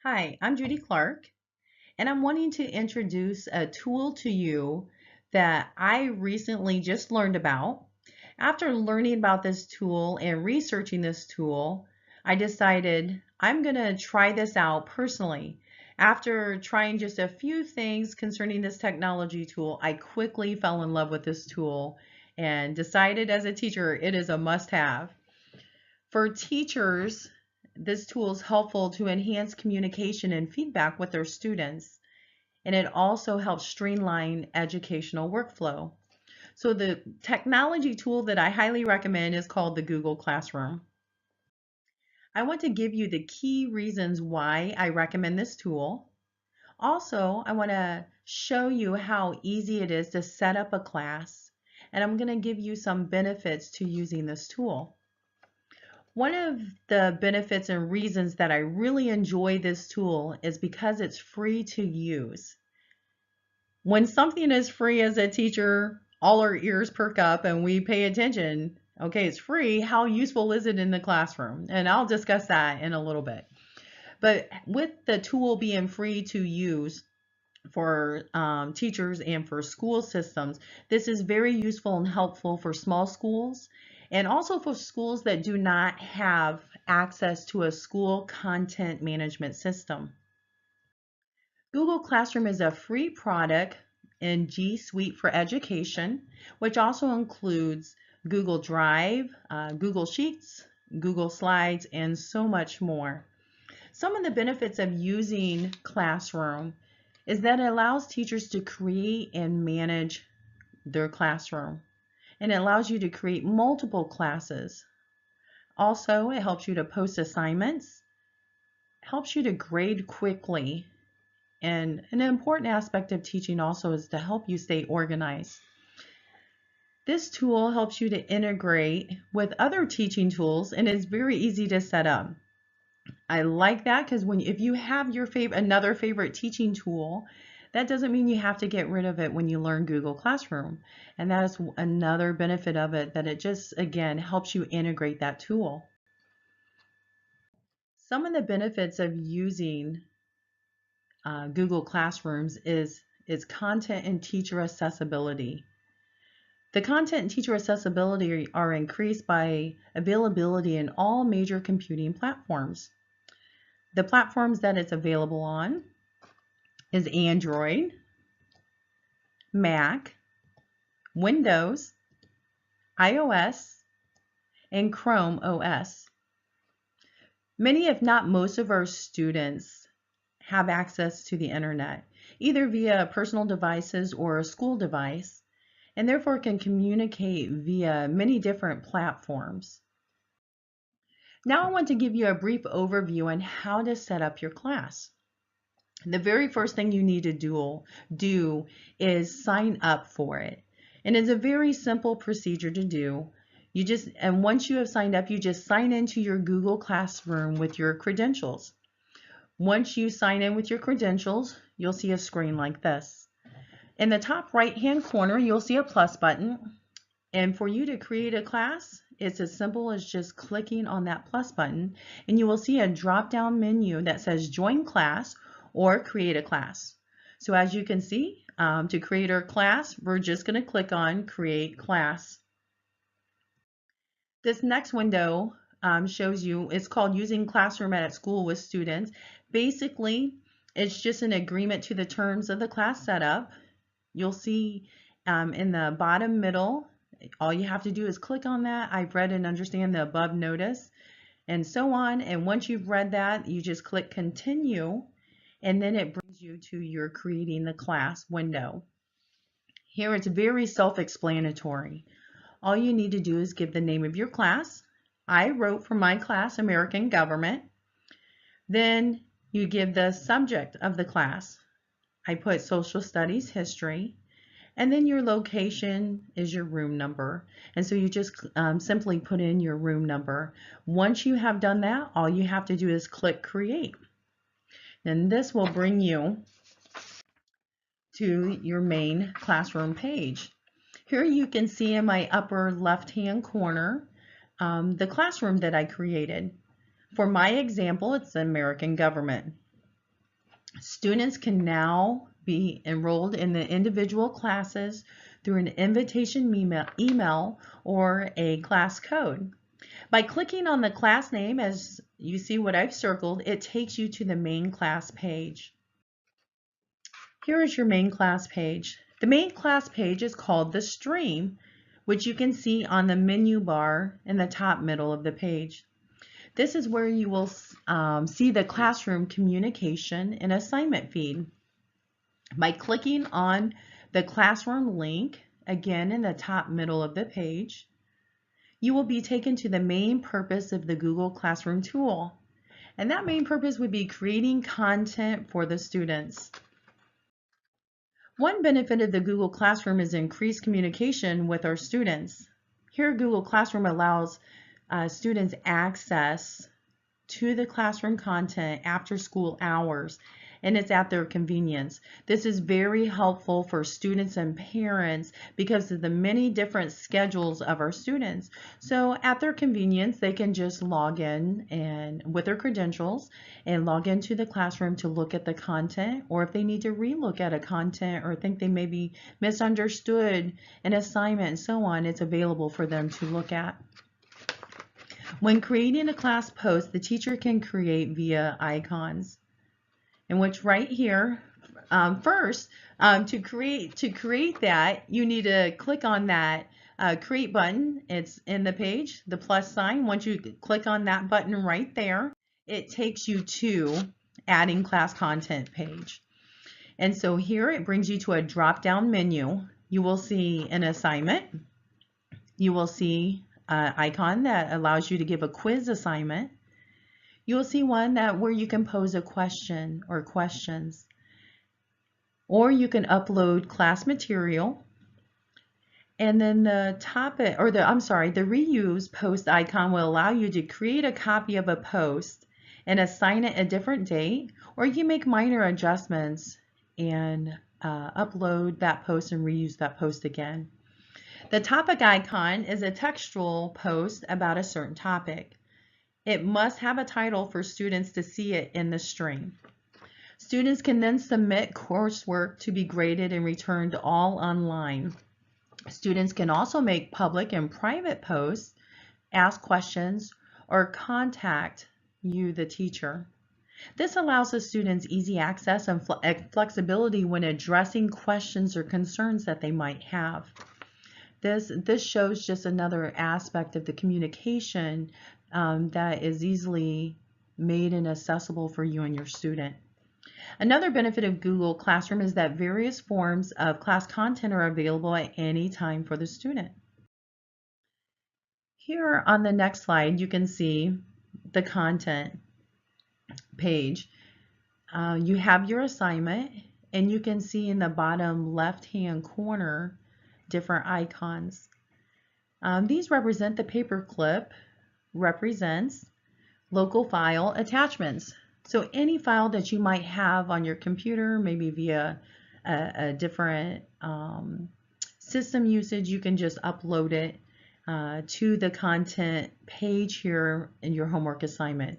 Hi, I'm Judy Clark, and I'm wanting to introduce a tool to you that I recently just learned about. After learning about this tool and researching this tool, I decided I'm going to try this out personally. After trying just a few things concerning this technology tool, I quickly fell in love with this tool and decided as a teacher it is a must-have. For teachers, this tool is helpful to enhance communication and feedback with their students, and it also helps streamline educational workflow. So the technology tool that I highly recommend is called the Google Classroom. I want to give you the key reasons why I recommend this tool. Also, I want to show you how easy it is to set up a class, and I'm going to give you some benefits to using this tool. One of the benefits and reasons that I really enjoy this tool is because it's free to use. When something is free as a teacher, all our ears perk up and we pay attention. Okay, it's free. How useful is it in the classroom? And I'll discuss that in a little bit. But with the tool being free to use for teachers and for school systems, this is very useful and helpful for small schools and also for schools that do not have access to a school content management system. Google Classroom is a free product in G Suite for Education, which also includes Google Drive, Google Sheets, Google Slides, and so much more. Some of the benefits of using Classroom is that it allows teachers to create and manage their classroom, and it allows you to create multiple classes. Also, it helps you to post assignments, helps you to grade quickly, and an important aspect of teaching also is to help you stay organized. This tool helps you to integrate with other teaching tools and is very easy to set up. I like that because if you have your another favorite teaching tool, that doesn't mean you have to get rid of it when you learn Google Classroom. And that is another benefit of it, that it just, again, helps you integrate that tool. Some of the benefits of using Google Classrooms is its content and teacher accessibility. The content and teacher accessibility are increased by availability in all major computing platforms. The platforms that it's available on is Android, Mac, Windows, iOS, and Chrome OS. Many, if not most, of our students have access to the internet, either via personal devices or a school device, and therefore can communicate via many different platforms. Now I want to give you a brief overview on how to set up your class. The very first thing you need to do is sign up for it. And it's a very simple procedure to do. And once you have signed up, you just sign into your Google Classroom with your credentials. Once you sign in with your credentials, you'll see a screen like this. In the top right-hand corner, you'll see a plus button. And for you to create a class, it's as simple as just clicking on that plus button, and you will see a drop-down menu that says Join Class or Create a Class. So as you can see, to create our class, we're just going to click on Create Class. This next window shows you, it's called Using Classroom at School with Students. Basically, it's just an agreement to the terms of the class setup. You'll see in the bottom middle, all you have to do is click on that. I've read and understand the above notice, and so on. And once you've read that, you just click Continue, and then it brings you to your Creating the Class window. Here it's very self-explanatory. All you need to do is give the name of your class. I wrote for my class American Government. Then you give the subject of the class. I put Social Studies History. And then your location is your room number. And so you just simply put in your room number. Once you have done that, all you have to do is click Create. And this will bring you to your main classroom page. Here you can see in my upper left-hand corner the classroom that I created. For my example, it's the American Government. Students can now be enrolled in the individual classes through an invitation email or a class code. By clicking on the class name, as you see what I've circled, it takes you to the main class page. Here is your main class page. The main class page is called the stream, which you can see on the menu bar in the top middle of the page. This is where you will see the classroom communication and assignment feed. By clicking on the classroom link, again in the top middle of the page, you will be taken to the main purpose of the Google Classroom tool. And that main purpose would be creating content for the students. One benefit of the Google Classroom is increased communication with our students. Here, Google Classroom allows students access to the classroom content after school hours, and it's at their convenience. This is very helpful for students and parents because of the many different schedules of our students. So at their convenience, they can just log in and with their credentials and log into the classroom to look at the content, or if they need to relook at a content or think they may be misunderstood an assignment and so on, it's available for them to look at. When creating a class post, the teacher can create via icons, in which right here, first, to create that, you need to click on that create button. It's in the page, the plus sign. Once you click on that button right there, it takes you to adding class content page. And so here it brings you to a drop-down menu. You will see an assignment. You will see icon that allows you to give a quiz assignment. You will see one where you can pose a question or questions, or you can upload class material. And then the topic, or the reuse post icon will allow you to create a copy of a post and assign it a different date, or you can make minor adjustments and upload that post and reuse that post again. The topic icon is a textual post about a certain topic. It must have a title for students to see it in the stream. Students can then submit coursework to be graded and returned all online. Students can also make public and private posts, ask questions, or contact you, the teacher. This allows the students easy access and flexibility when addressing questions or concerns that they might have. This shows just another aspect of the communication that is easily made and accessible for you and your student. Another benefit of Google Classroom is that various forms of class content are available at any time for the student. Here on the next slide, you can see the content page. You have your assignment, and you can see in the bottom left-hand corner different icons. These represent the paperclip, represents local file attachments. So any file that you might have on your computer, maybe via a different system usage, you can just upload it to the content page here in your homework assignment.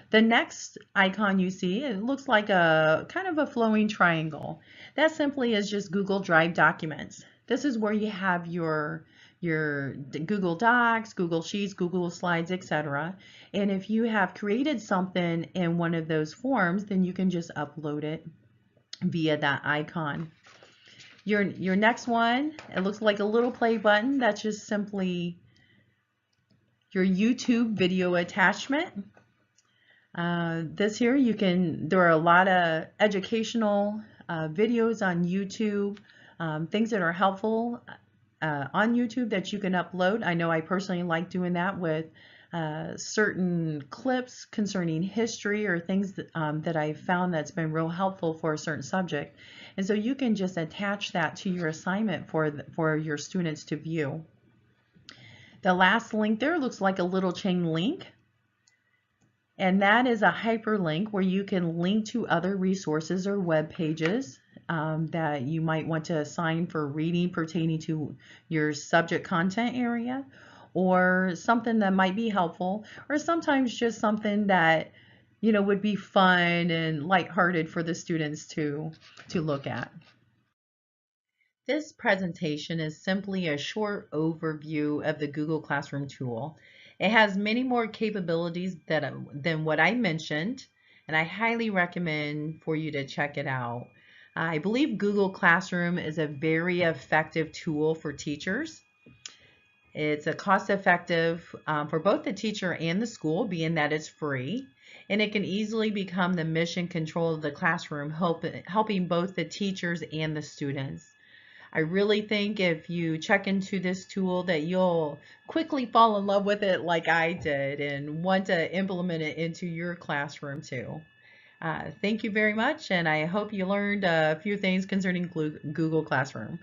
The next icon you see, it looks like a kind of a flowing triangle. That simply is just Google Drive documents. This is where you have your Google Docs, Google Sheets, Google Slides, etc. And if you have created something in one of those forms, then you can just upload it via that icon. Your next one, it looks like a little play button. That's just simply your YouTube video attachment. This here, there are a lot of educational videos on YouTube, things that are helpful on YouTube that you can upload. I know I personally like doing that with certain clips concerning history or things that I've found that's been real helpful for a certain subject. And so you can just attach that to your assignment for your students to view. The last link there looks like a little chain link. And that is a hyperlink where you can link to other resources or web pages that you might want to assign for reading pertaining to your subject content area, or something that might be helpful, or sometimes just something that would be fun and lighthearted for the students to look at. This presentation is simply a short overview of the Google Classroom tool. It has many more capabilities than what I mentioned, and I highly recommend for you to check it out. I believe Google Classroom is a very effective tool for teachers. It's a cost-effective for both the teacher and the school, being that it's free, and it can easily become the mission control of the classroom, helping both the teachers and the students. I really think if you check into this tool that you'll quickly fall in love with it like I did and want to implement it into your classroom too. Thank you very much, and I hope you learned a few things concerning Google Classroom.